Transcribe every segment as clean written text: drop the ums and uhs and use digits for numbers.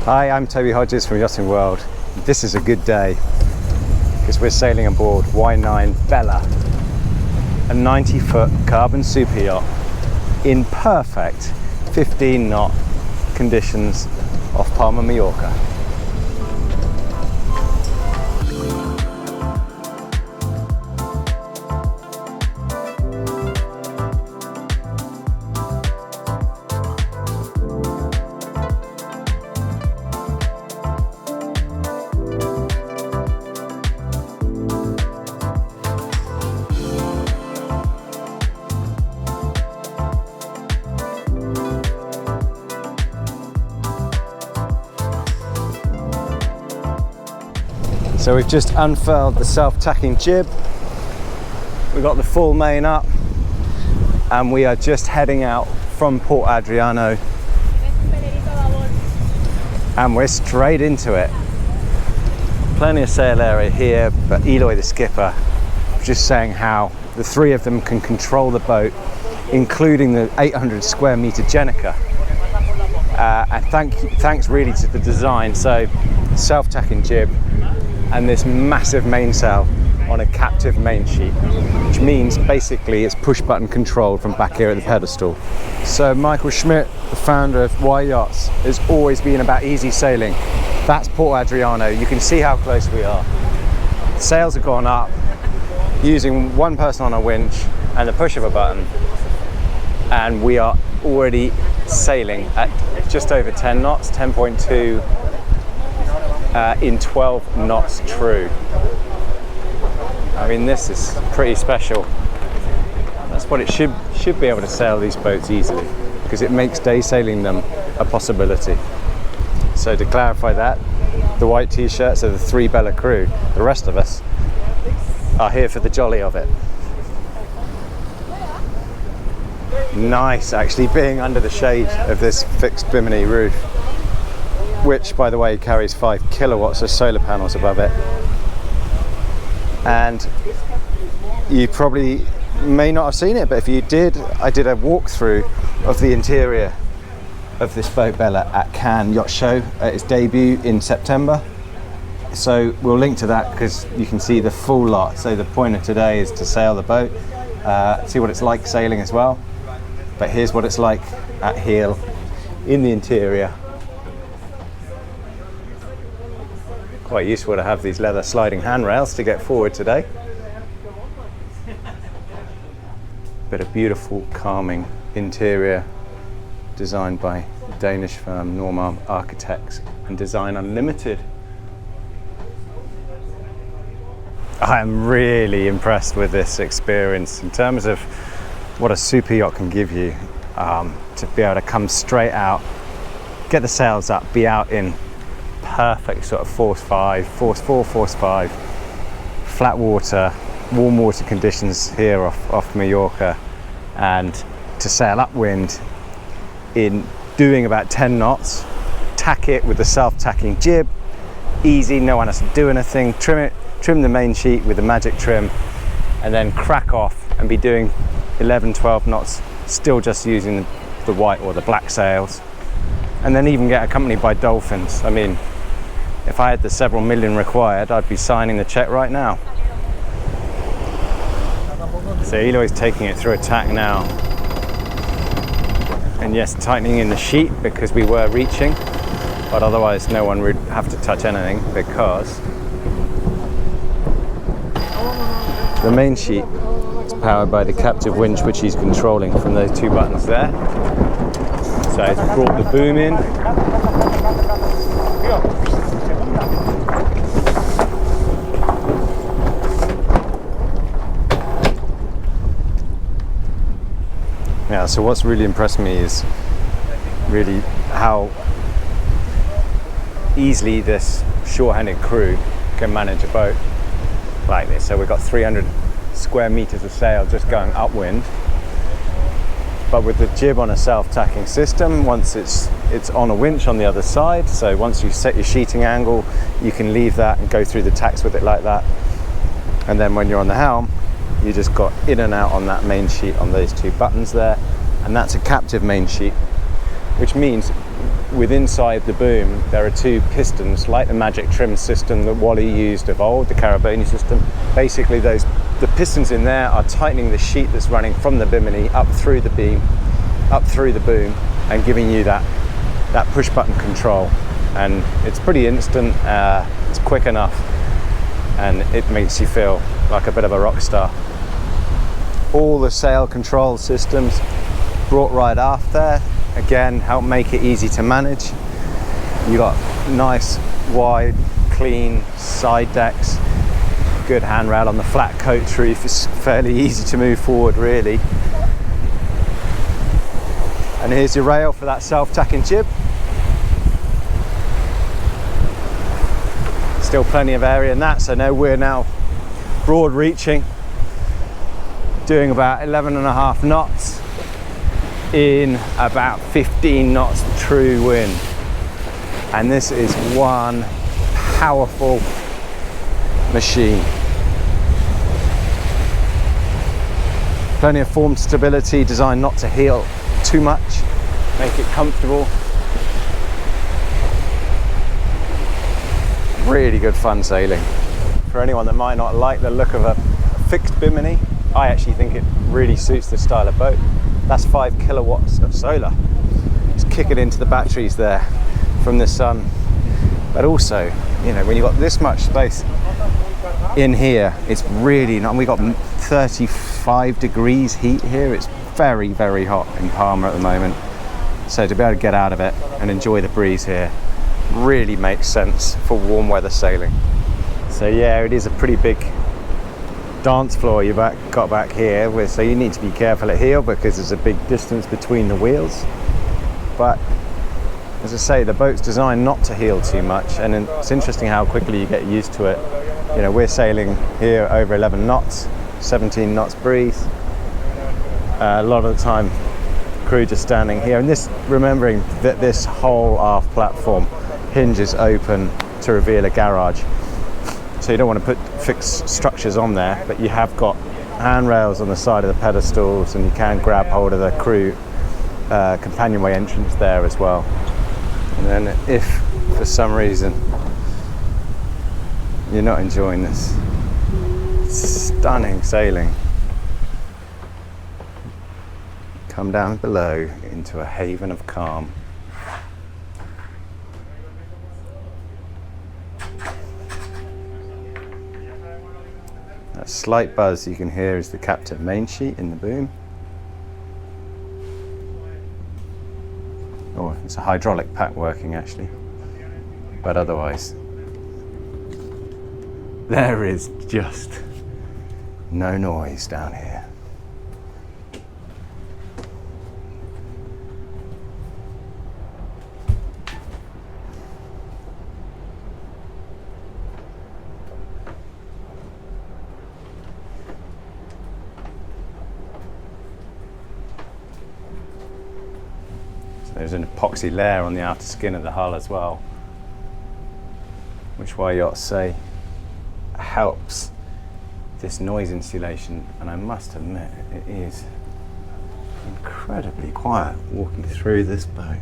Hi, I'm Toby Hodges from Yachting World. This is a good day because we're sailing aboard Y9 Bella, a 90-foot carbon super yacht in perfect 15-knot conditions off Palma, Mallorca. So we've just unfurled the self-tacking jib, we've got the full main up, and we are just heading out from Port Adriano, and we're straight into it. Plenty of sail area here, but Eloy the skipper was just saying how the three of them can control the boat, including the 800 square meter Jenica. And thanks really to the design. So self-tacking jib and this massive mainsail on a captive main sheet, which means basically it's push button controlled from back here at the pedestal. So Michael Schmidt, the founder of Y-Yachts, has always been about easy sailing. That's Port Adriano. You can see how close we are. Sails have gone up using one person on a winch and the push of a button, and we are already sailing at just over 10 knots, 10.2 in 12 knots true. I mean, this is pretty special. That's what it should be able to sail these boats easily, because it makes day sailing them a possibility. So to clarify that, the white t-shirts are the 3 Bella crew. The rest of us are here for the jolly of it. Nice actually being under the shade of this fixed bimini roof, which by the way carries 5 kilowatts of solar panels above it. And you probably may not have seen it, but if you did, I did a walkthrough of the interior of this boat Bella at Cannes Yacht Show at its debut in September. So we'll link to that because you can see the full lot. So the point of today is to sail the boat, see what it's like sailing as well. But here's what it's like at heel in the interior. Quite useful to have these leather sliding handrails to get forward today. But a beautiful, calming interior designed by Danish firm Normal Architects and Design Unlimited. I am really impressed with this experience in terms of what a super yacht can give you, to be able to come straight out, get the sails up, be out in perfect sort of force 5, force 4, force 5, flat water, warm water conditions here off Mallorca, and to sail upwind in doing about 10 knots, tack it with the self-tacking jib, easy, no one has to do anything, trim the main sheet with the magic trim, and then crack off and be doing 11, 12 knots, still just using the white or the black sails, and then even get accompanied by dolphins. I mean, if I had the several million required, I'd be signing the check right now. So Eloy's taking it through a tack now. And yes, tightening in the sheet because we were reaching, but otherwise no one would have to touch anything because the main sheet is powered by the captive winch, which he's controlling from those 2 buttons there. So he's brought the boom in. Yeah, so what's really impressed me is really how easily this sure-handed crew can manage a boat like this. So we've got 300 square meters of sail just going upwind, but with the jib on a self-tacking system, once it's on a winch on the other side, so once you set your sheeting angle, you can leave that and go through the tacks with it like that. And then when you're on the helm, you just got in and out on that main sheet on those 2 buttons there, and that's a captive main sheet, which means inside the boom there are two pistons like the magic trim system that Wally used of old, the Caraboni system. Basically the pistons in there are tightening the sheet that's running from the bimini up through the beam, up through the boom, and giving you that push button control. And it's pretty instant, it's quick enough, and it makes you feel like a bit of a rock star. All the sail control systems brought right aft there, again help make it easy to manage. You got nice wide clean side decks, good handrail on the flat coach roof. It's fairly easy to move forward really. And here's your rail for that self-tacking jib. Still plenty of area in that, so now we're broad reaching, doing about 11.5 knots in about 15 knots true wind. And this is one powerful machine. Plenty of form stability, designed not to heel too much, make it comfortable. Really good fun sailing. For anyone that might not like the look of a fixed bimini, I actually think it really suits this style of boat. That's 5 kilowatts of solar. Just kick it into the batteries there from the sun. But also, you know, when you've got this much space in here, it's really not, we got 35 degrees heat here. It's very, very hot in Palma at the moment. So to be able to get out of it and enjoy the breeze here really makes sense for warm weather sailing. So yeah, it is a pretty big dance floor you've got back here, so you need to be careful at heel because there's a big distance between the wheels. But as I say, the boat's designed not to heel too much, and it's interesting how quickly you get used to it. You know, we're sailing here over 11 knots, 17 knots breeze. A lot of the time crew just standing here, and this, remembering that this whole aft platform hinges open to reveal a garage, so you don't want to put fixed structures on there, but you have got handrails on the side of the pedestals, and you can grab hold of the crew companionway entrance there as well. And then if for some reason you're not enjoying this stunning sailing, come down below into a haven of calm. That slight buzz you can hear is the captive main sheet in the boom. Oh, it's a hydraulic pack working actually, but otherwise there is just no noise down here. There's an epoxy layer on the outer skin of the hull as well, which Y-Yachts say helps this noise insulation, and I must admit it is incredibly quiet walking through this boat.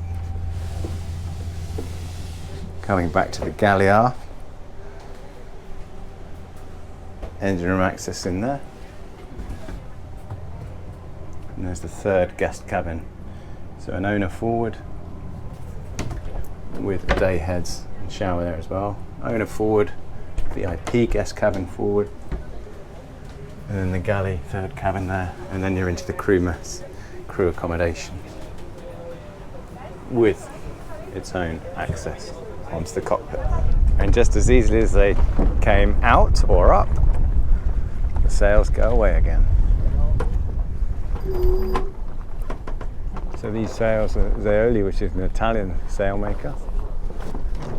Coming back to the galliard, engine room access in there, and there's the third guest cabin. So an owner forward with day heads and shower there as well. Owner forward, VIP guest cabin forward, and then the galley third cabin there, and then you're into the crew mess, crew accommodation with its own access onto the cockpit. And just as easily as they came out or up, the sails go away again. So these sails are Zeoli, which is an Italian sailmaker.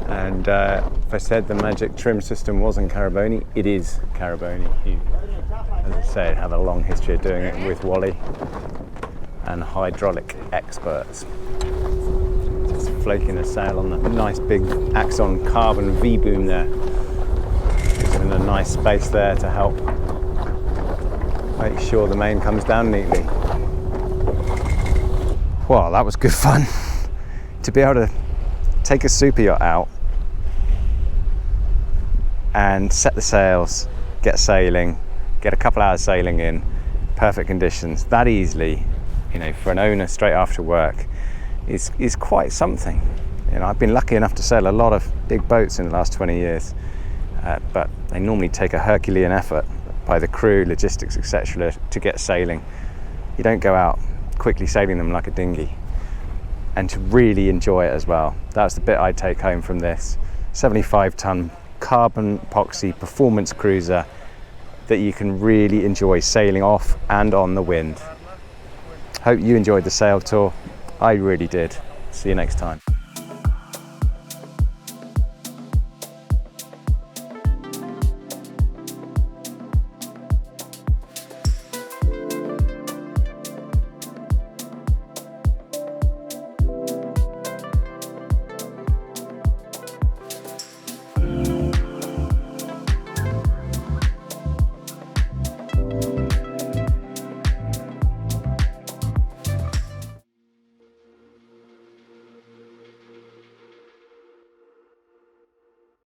And if I said the magic trim system wasn't Caraboni, it is Caraboni, who, as I say, have a long history of doing it with Wally and hydraulic experts. Just flaking a sail on the nice big Axon carbon V-boom there. Given a nice space there to help make sure the main comes down neatly. Well, that was good fun to be able to take a super yacht out and set the sails, get sailing, get a couple hours sailing in perfect conditions that easily, you know, for an owner straight after work is quite something. You know, I've been lucky enough to sail a lot of big boats in the last 20 years, but they normally take a Herculean effort by the crew, logistics, etc. to get sailing. You don't go out quickly sailing them like a dinghy, and to really enjoy it as well. That's the bit I take home from this 75-ton carbon epoxy performance cruiser that you can really enjoy sailing off and on the wind. Hope you enjoyed the sail tour. I really did. See you next time.